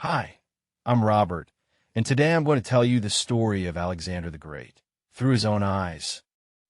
Hi, I'm Robert, and today I'm going to tell you the story of Alexander the Great, through his own eyes.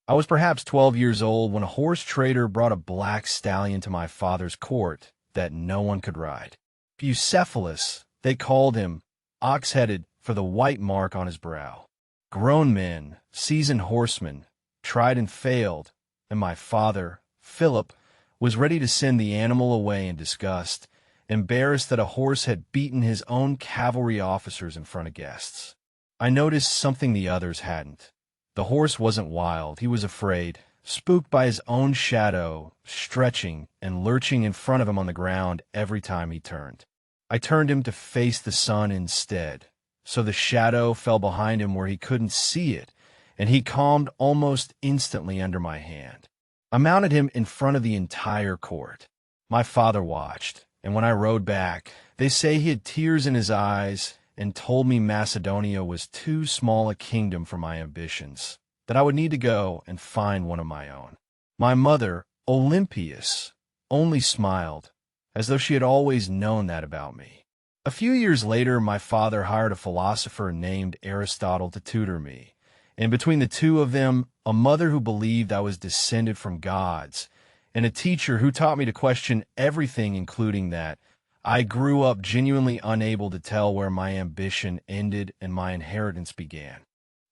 I was perhaps 12 years old when a horse trader brought a black stallion to my father's court that no one could ride. Bucephalus, they called him, ox-headed for the white mark on his brow. Grown men, seasoned horsemen, tried and failed, and my father, Philip, was ready to send the animal away in disgust, embarrassed that a horse had beaten his own cavalry officers in front of guests. I noticed something the others hadn't. The horse wasn't wild, he was afraid, spooked by his own shadow, stretching and lurching in front of him on the ground every time he turned. I turned him to face the sun instead, so the shadow fell behind him where he couldn't see it, and he calmed almost instantly under my hand. I mounted him in front of the entire court. My father watched, and when I rode back, they say he had tears in his eyes and told me Macedonia was too small a kingdom for my ambitions, that I would need to go and find one of my own. My mother, Olympias, only smiled, as though she had always known that about me. A few years later, my father hired a philosopher named Aristotle to tutor me, and between the two of them, a mother who believed I was descended from gods, and a teacher who taught me to question everything, including that, I grew up genuinely unable to tell where my ambition ended and my inheritance began.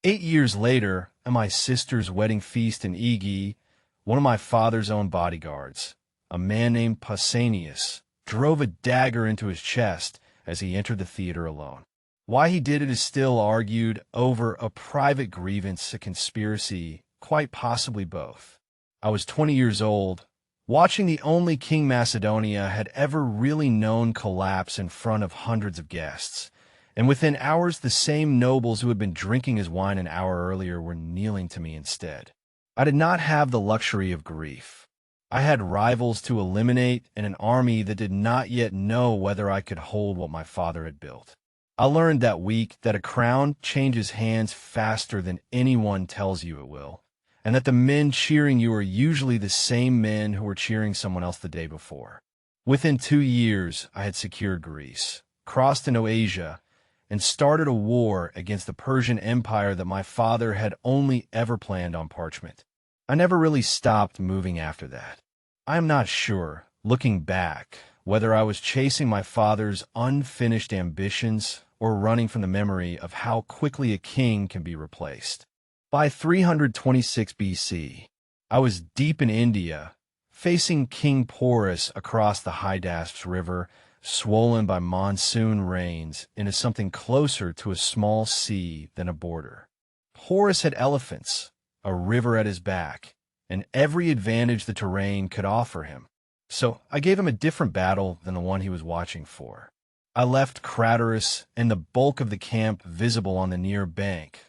8 years later, at my sister's wedding feast in Igi, one of my father's own bodyguards, a man named Pausanias, drove a dagger into his chest as he entered the theater alone. Why he did it is still argued over, a private grievance, a conspiracy, quite possibly both. I was 20 years old, watching the only king Macedonia had ever really known collapse in front of hundreds of guests, and within hours the same nobles who had been drinking his wine an hour earlier were kneeling to me instead. I did not have the luxury of grief. I had rivals to eliminate and an army that did not yet know whether I could hold what my father had built. I learned that week that a crown changes hands faster than anyone tells you it will, and that the men cheering you are usually the same men who were cheering someone else the day before. Within 2 years, I had secured Greece, crossed into Asia, and started a war against the Persian Empire that my father had only ever planned on parchment. I never really stopped moving after that. I am not sure, looking back, whether I was chasing my father's unfinished ambitions or running from the memory of how quickly a king can be replaced. By 326 BC, I was deep in India, facing King Porus across the Hydaspes River, swollen by monsoon rains into something closer to a small sea than a border. Porus had elephants, a river at his back, and every advantage the terrain could offer him. So I gave him a different battle than the one he was watching for. I left Craterus and the bulk of the camp visible on the near bank,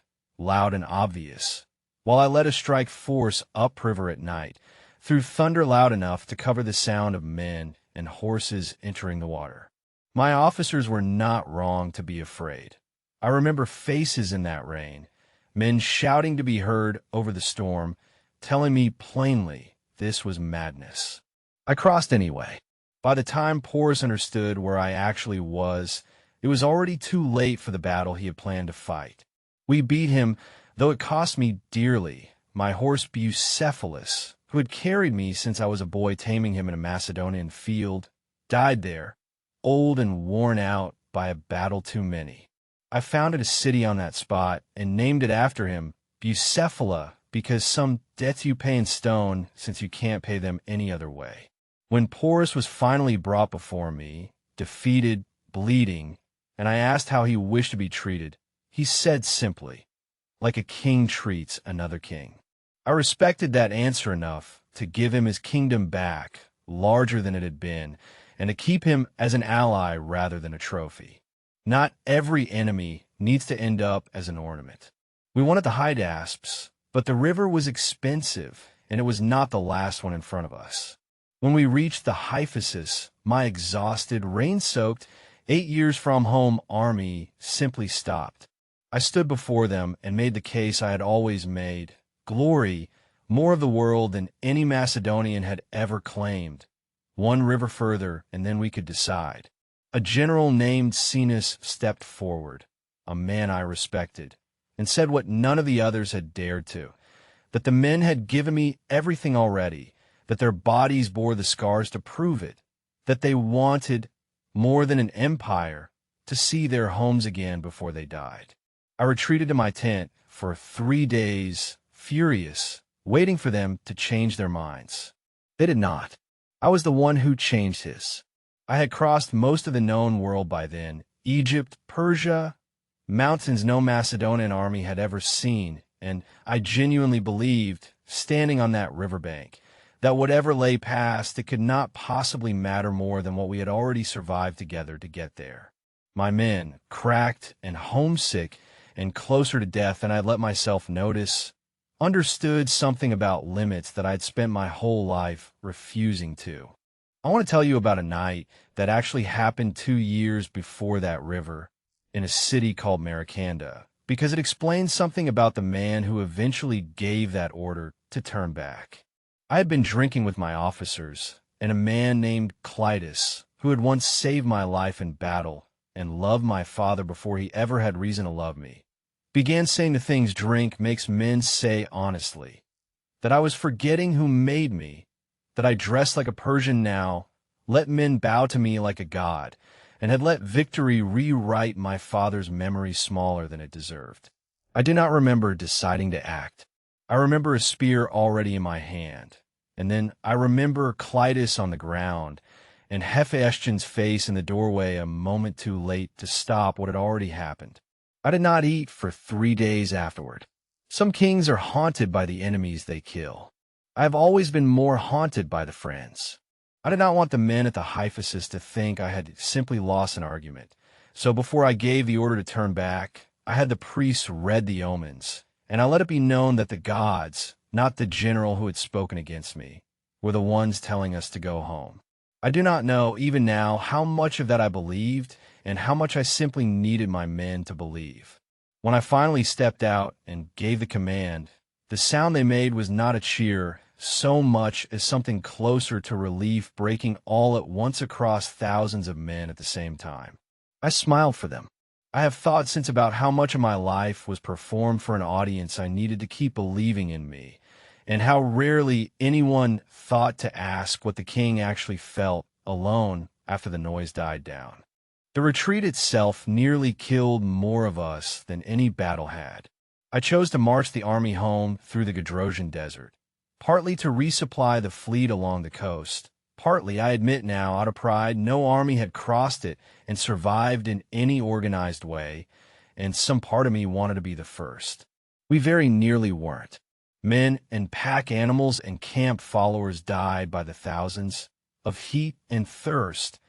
loud and obvious, while I led a strike force upriver at night, through thunder loud enough to cover the sound of men and horses entering the water. My officers were not wrong to be afraid. I remember faces in that rain, men shouting to be heard over the storm, telling me plainly this was madness. I crossed anyway. By the time Porus understood where I actually was, it was already too late for the battle he had planned to fight. We beat him, though it cost me dearly. My horse Bucephalus, who had carried me since I was a boy taming him in a Macedonian field, died there, old and worn out by a battle too many. I founded a city on that spot and named it after him, Bucephala, because some debts you pay in stone since you can't pay them any other way. When Porus was finally brought before me, defeated, bleeding, and I asked how he wished to be treated, he said simply, like a king treats another king. I respected that answer enough to give him his kingdom back, larger than it had been, and to keep him as an ally rather than a trophy. Not every enemy needs to end up as an ornament. We wanted the Hydaspes, but the river was expensive, and it was not the last one in front of us. When we reached the Hyphasis, my exhausted, rain-soaked, 8 years from home army simply stopped. I stood before them and made the case I had always made. Glory, more of the world than any Macedonian had ever claimed. One river further, and then we could decide. A general named Cenas stepped forward, a man I respected, and said what none of the others had dared to, that the men had given me everything already, that their bodies bore the scars to prove it, that they wanted, more than an empire, to see their homes again before they died. I retreated to my tent for 3 days, furious, waiting for them to change their minds. They did not. I was the one who changed his. I had crossed most of the known world by then, Egypt, Persia, mountains no Macedonian army had ever seen, and I genuinely believed, standing on that riverbank, that whatever lay past, it could not possibly matter more than what we had already survived together to get there. My men, cracked and homesick and closer to death than I'd let myself notice, understood something about limits that I'd spent my whole life refusing to. I want to tell you about a night that actually happened 2 years before that river in a city called Maracanda, because it explains something about the man who eventually gave that order to turn back. I had been drinking with my officers, and a man named Clytus, who had once saved my life in battle and loved my father before he ever had reason to love me, began saying the things drink makes men say honestly, that I was forgetting who made me, that I dressed like a Persian now, let men bow to me like a god, and had let victory rewrite my father's memory smaller than it deserved. I do not remember deciding to act. I remember a spear already in my hand, and then I remember Clytus on the ground, and Hephaestion's face in the doorway a moment too late to stop what had already happened. I did not eat for 3 days afterward. Some kings are haunted by the enemies they kill. I have always been more haunted by the friends. I did not want the men at the Hyphasis to think I had simply lost an argument, so before I gave the order to turn back, I had the priests read the omens, and I let it be known that the gods, not the general who had spoken against me, were the ones telling us to go home. I do not know, even now, how much of that I believed and how much I simply needed my men to believe. When I finally stepped out and gave the command, the sound they made was not a cheer so much as something closer to relief breaking all at once across thousands of men at the same time. I smiled for them. I have thought since about how much of my life was performed for an audience I needed to keep believing in me, and how rarely anyone thought to ask what the king actually felt alone after the noise died down. The retreat itself nearly killed more of us than any battle had. I chose to march the army home through the Gadrosian desert, partly to resupply the fleet along the coast, partly, I admit now, out of pride, no army had crossed it and survived in any organized way, and some part of me wanted to be the first. We very nearly weren't. Men and pack animals and camp followers died by the thousands, of heat and thirst,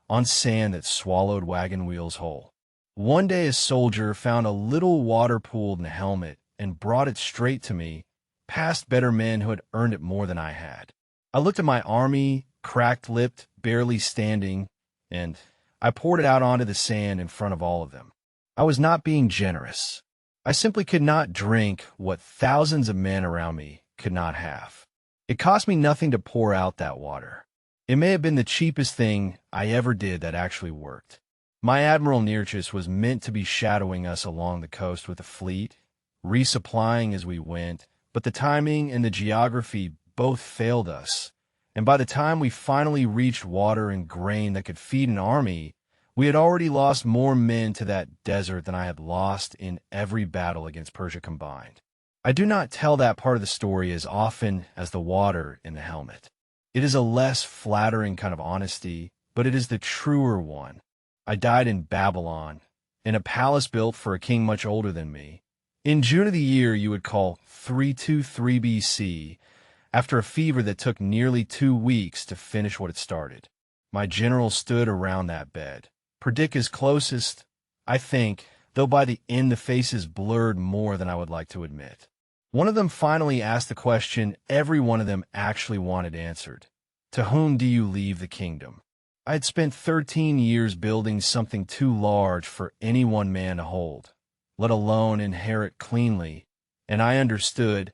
on sand that swallowed wagon wheels whole. One day a soldier found a little water pool in a helmet and brought it straight to me, past better men who had earned it more than I had. I looked at my army, cracked-lipped, barely standing, and I poured it out onto the sand in front of all of them. I was not being generous. I simply could not drink what thousands of men around me could not have. It cost me nothing to pour out that water. It may have been the cheapest thing I ever did that actually worked. My Admiral Nearchus was meant to be shadowing us along the coast with a fleet, resupplying as we went, but the timing and the geography both failed us, and by the time we finally reached water and grain that could feed an army, we had already lost more men to that desert than I had lost in every battle against Persia combined. I do not tell that part of the story as often as the water in the helmet. It is a less flattering kind of honesty, but it is the truer one. I died in Babylon, in a palace built for a king much older than me, in June of the year you would call 323 BC, after a fever that took nearly 2 weeks to finish what it started. My generals stood around that bed. Perdiccas closest, I think, though by the end the faces blurred more than I would like to admit. One of them finally asked the question every one of them actually wanted answered. To whom do you leave the kingdom? I had spent 13 years building something too large for any one man to hold, let alone inherit cleanly, and I understood,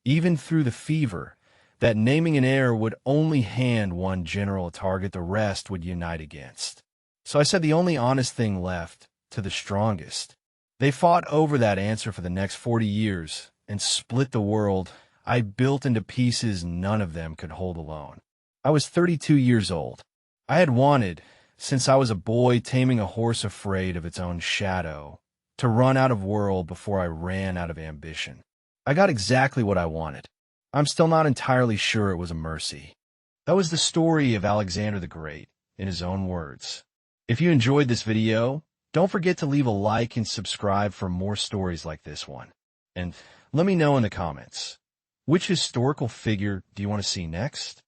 even through the fever, that naming an heir would only hand one general a target the rest would unite against. So I said the only honest thing left, to the strongest. They fought over that answer for the next 40 years and split the world I built into pieces none of them could hold alone. I was 32 years old. I had wanted, since I was a boy taming a horse afraid of its own shadow, to run out of world before I ran out of ambition. I got exactly what I wanted. I'm still not entirely sure it was a mercy. That was the story of Alexander the Great, in his own words. If you enjoyed this video, don't forget to leave a like and subscribe for more stories like this one. And let me know in the comments, which historical figure do you want to see next?